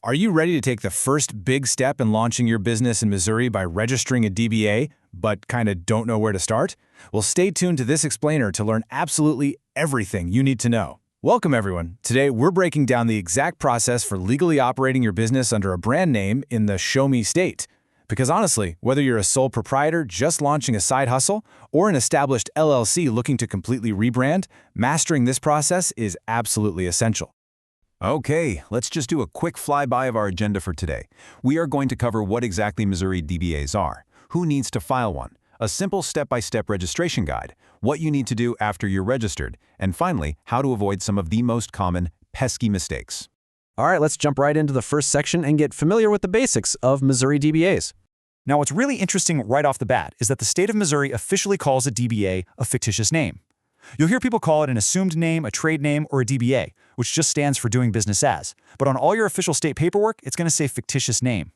Are you ready to take the first big step in launching your business in Missouri by registering a DBA, but kind of don't know where to start? Well, stay tuned to this explainer to learn absolutely everything you need to know. Welcome, everyone. Today, we're breaking down the exact process for legally operating your business under a brand name in the Show Me state. Because honestly, whether you're a sole proprietor just launching a side hustle or an established LLC looking to completely rebrand, mastering this process is absolutely essential. Okay, let's just do a quick flyby of our agenda for today. We are going to cover what exactly Missouri DBAs are, who needs to file one, a simple step-by-step registration guide, what you need to do after you're registered, and finally, how to avoid some of the most common pesky mistakes. All right, let's jump right into the first section and get familiar with the basics of Missouri DBAs. Now, what's really interesting right off the bat is that the state of Missouri officially calls a DBA a fictitious name. You'll hear people call it an assumed name, a trade name, or a DBA, which just stands for doing business as. But on all your official state paperwork, it's going to say fictitious name.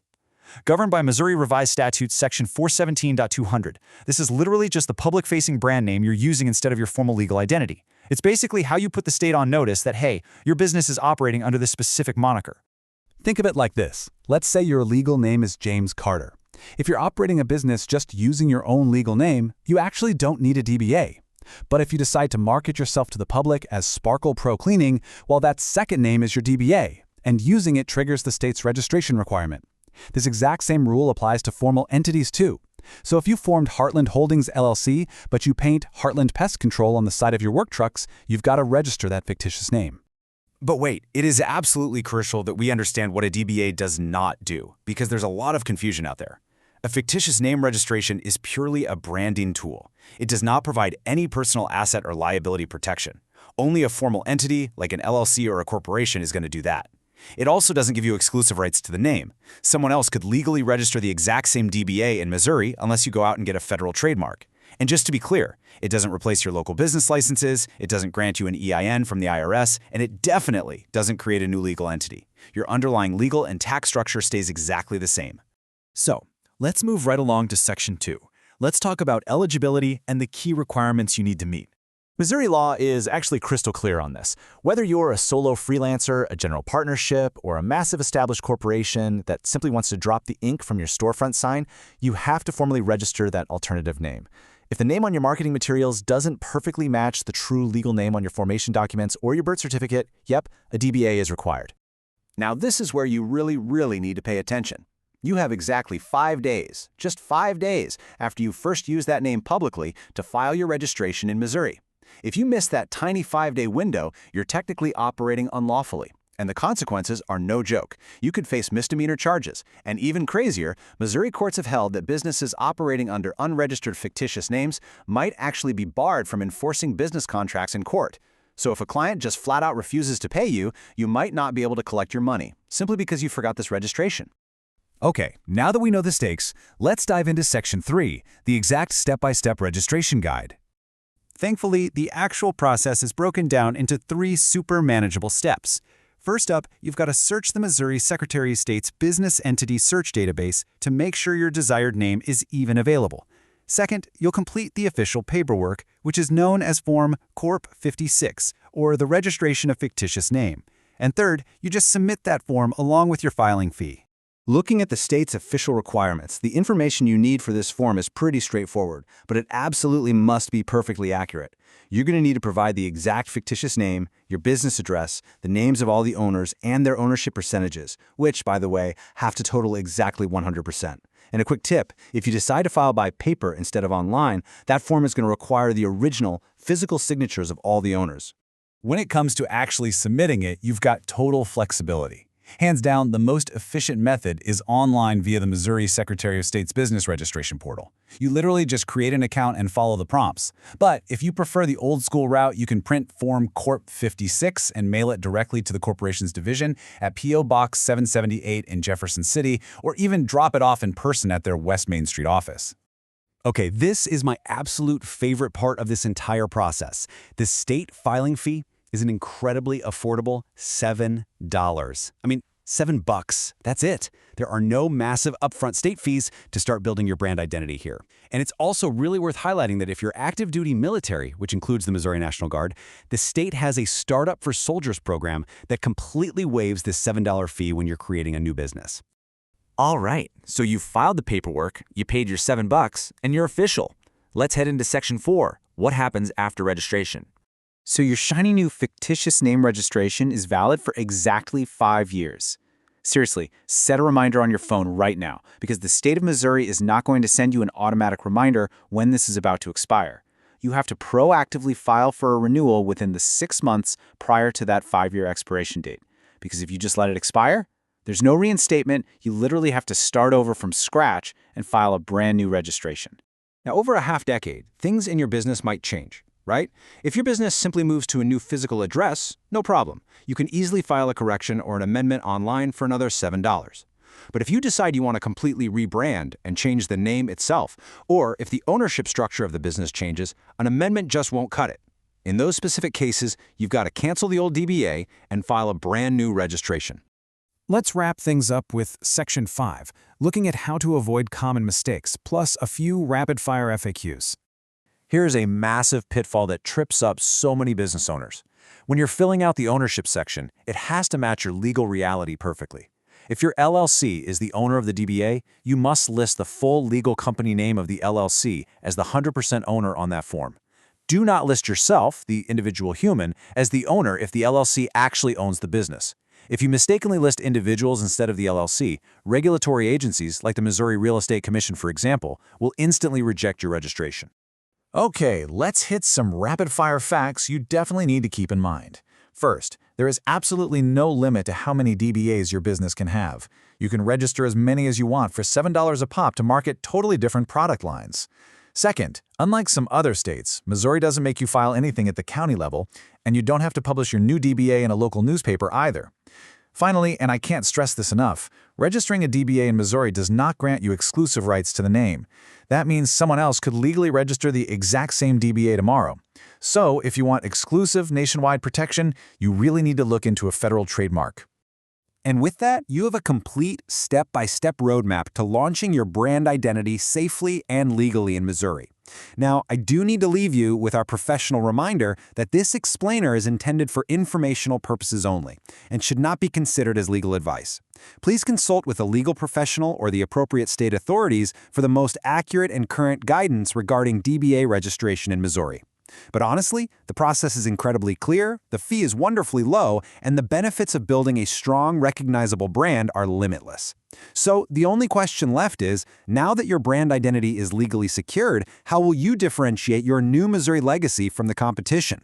Governed by Missouri Revised Statutes Section 417.200, this is literally just the public-facing brand name you're using instead of your formal legal identity. It's basically how you put the state on notice that, hey, your business is operating under this specific moniker. Think of it like this. Let's say your legal name is James Carter. If you're operating a business just using your own legal name, you actually don't need a DBA. But if you decide to market yourself to the public as Sparkle Pro Cleaning, well, that second name is your DBA, and using it triggers the state's registration requirement. This exact same rule applies to formal entities too. So if you formed Heartland Holdings LLC, but you paint Heartland Pest Control on the side of your work trucks, you've got to register that fictitious name. But wait, it is absolutely crucial that we understand what a DBA does not do, because there's a lot of confusion out there. A fictitious name registration is purely a branding tool. It does not provide any personal asset or liability protection. Only a formal entity, like an LLC or a corporation, is going to do that. It also doesn't give you exclusive rights to the name. Someone else could legally register the exact same DBA in Missouri unless you go out and get a federal trademark. And just to be clear, it doesn't replace your local business licenses, it doesn't grant you an EIN from the IRS, and it definitely doesn't create a new legal entity. Your underlying legal and tax structure stays exactly the same. So, let's move right along to Section 2. Let's talk about eligibility and the key requirements you need to meet. Missouri law is actually crystal clear on this. Whether you're a solo freelancer, a general partnership, or a massive established corporation that simply wants to drop the ink from your storefront sign, you have to formally register that alternative name. If the name on your marketing materials doesn't perfectly match the true legal name on your formation documents or your birth certificate, yep, a DBA is required. Now this is where you really need to pay attention. You have exactly 5 days, just 5 days, after you first use that name publicly to file your registration in Missouri. If you miss that tiny 5-day window, you're technically operating unlawfully. And the consequences are no joke. You could face misdemeanor charges. And even crazier, Missouri courts have held that businesses operating under unregistered fictitious names might actually be barred from enforcing business contracts in court. So if a client just flat out refuses to pay you, you might not be able to collect your money, simply because you forgot this registration. Okay, now that we know the stakes, let's dive into Section 3, the exact step-by-step registration guide. Thankfully, the actual process is broken down into 3 super manageable steps. First up, you've got to search the Missouri Secretary of State's Business Entity Search Database to make sure your desired name is even available. Second, you'll complete the official paperwork, which is known as Form Corp 56, or the registration of fictitious name. And third, you just submit that form along with your filing fee. Looking at the state's official requirements, the information you need for this form is pretty straightforward, but it absolutely must be perfectly accurate. You're going to need to provide the exact fictitious name, your business address, the names of all the owners, and their ownership percentages, which, by the way, have to total exactly 100%. And a quick tip, if you decide to file by paper instead of online, that form is going to require the original, physical signatures of all the owners. When it comes to actually submitting it, you've got total flexibility. Hands down, the most efficient method is online via the Missouri Secretary of State's business registration portal. You literally just create an account and follow the prompts. But if you prefer the old-school route, you can print Form Corp 56 and mail it directly to the corporation's division at P.O. Box 778 in Jefferson City, or even drop it off in person at their West Main Street office. Okay, this is my absolute favorite part of this entire process. The state filing fee is an incredibly affordable $7. I mean, $7. That's it. There are no massive upfront state fees to start building your brand identity here. And it's also really worth highlighting that if you're active duty military, which includes the Missouri National Guard, the state has a Startup for Soldiers program that completely waives this $7 fee when you're creating a new business. All right, so you filed the paperwork, you paid your $7, and you're official. Let's head into Section 4. What happens after registration? So your shiny new fictitious name registration is valid for exactly 5 years. Seriously, set a reminder on your phone right now, because the state of Missouri is not going to send you an automatic reminder when this is about to expire. You have to proactively file for a renewal within the 6 months prior to that 5-year expiration date. Because if you just let it expire, there's no reinstatement. You literally have to start over from scratch and file a brand new registration. Now, over a half-decade, things in your business might change, right? If your business simply moves to a new physical address, no problem. You can easily file a correction or an amendment online for another $7. But if you decide you want to completely rebrand and change the name itself, or if the ownership structure of the business changes, an amendment just won't cut it. In those specific cases, you've got to cancel the old DBA and file a brand new registration. Let's wrap things up with Section 5, looking at how to avoid common mistakes, plus a few rapid-fire FAQs. Here's a massive pitfall that trips up so many business owners. When you're filling out the ownership section, it has to match your legal reality perfectly. If your LLC is the owner of the DBA, you must list the full legal company name of the LLC as the 100% owner on that form. Do not list yourself, the individual human, as the owner if the LLC actually owns the business. If you mistakenly list individuals instead of the LLC, regulatory agencies, like the Missouri Real Estate Commission, for example, will instantly reject your registration. Okay, let's hit some rapid-fire facts you definitely need to keep in mind. First, there is absolutely no limit to how many DBAs your business can have. You can register as many as you want for $7 a pop to market totally different product lines. Second, unlike some other states, Missouri doesn't make you file anything at the county level, and you don't have to publish your new DBA in a local newspaper either. Finally, and I can't stress this enough, registering a DBA in Missouri does not grant you exclusive rights to the name. That means someone else could legally register the exact same DBA tomorrow. So, if you want exclusive nationwide protection, you really need to look into a federal trademark. And with that, you have a complete step-by-step roadmap to launching your brand identity safely and legally in Missouri. Now, I do need to leave you with our professional reminder that this explainer is intended for informational purposes only and should not be considered as legal advice. Please consult with a legal professional or the appropriate state authorities for the most accurate and current guidance regarding DBA registration in Missouri. But honestly, the process is incredibly clear, the fee is wonderfully low, and the benefits of building a strong, recognizable brand are limitless. So the only question left is, now that your brand identity is legally secured, how will you differentiate your new Missouri legacy from the competition?